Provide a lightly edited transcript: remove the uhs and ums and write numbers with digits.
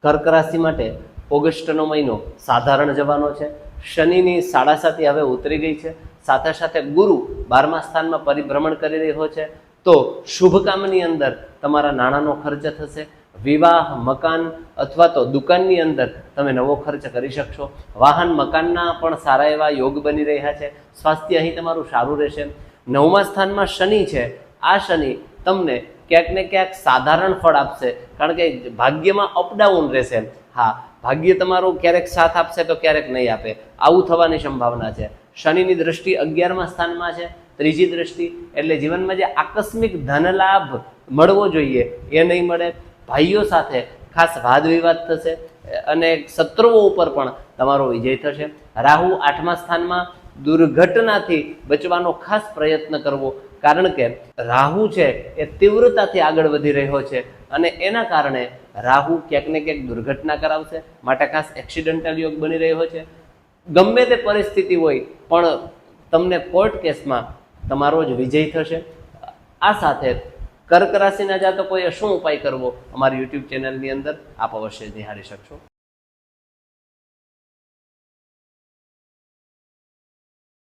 કર્ક રાશિ માટે ઓગસ્ટનો મહિનો સાધારણ જવાનો છે. શનિની 7.5 હવે ઉતરી ગઈ છે. સાથે સાથે ગુરુ 12મા સ્થાનમાં પરિભ્રમણ કરી રહ્યો છે. તો શુભ કામની અંદર તમારા નાણાંનો ખર્ચ થશે. વિવાહ, મકાન અથવા તો દુકાનની અંદર તમે નવો ખર્ચ કરી શકશો. વાહન મકાનના પણ સારા એવા યોગ બની રહ્યા છે. સ્વાસ્થ્ય અહીં તમારું સારું રહેશે. 9મા સ્થાનમાં શનિ છે. આ શનિ તમને ક્યાંક ને ક્યાંક સાધારણ ફળ આપશે, કારણ કે ભાગ્યમાં અપડાઉન રહેશે. હા, ભાગ્ય તમારું ક્યારેક સાથ આપશે તો ક્યારેક નહીં આપે, આવું થવાની સંભાવના છે. શનિની દ્રષ્ટિ 11મા સ્થાનમાં છે, ત્રીજી દ્રષ્ટિ, એટલે જીવનમાં જે આકસ્મિક ધનલાભ મળવો જોઈએ એ નહીં મળે. ભાઈઓ સાથે ખાસ વાદ વિવાદ થશે અને શત્રુઓ ઉપર પણ તમારો વિજય થશે. રાહુ 8મા સ્થાનમાં, દુર્ઘટનાથી બચવાનો ખાસ પ્રયત્ન કરવો, કારણ કે રાહુ છે એ તીવ્રતાથી આગળ વધી રહ્યો છે અને એના કારણે રાહુ ક્યાંક ને ક્યાંક દુર્ઘટના કરાવશે. માટે ખાસ એક્સિડન્ટલ યોગ બની રહ્યો છે. ગમે તે પરિસ્થિતિ હોય પણ તમને કોર્ટ કેસમાં તમારો જ વિજય થશે. આ સાથે કર્ક રાશિના જાતકોએ શું ઉપાય કરવો અમારી યુટ્યુબ ચેનલની અંદર આપ અવશ્ય નિહાળી શકશો.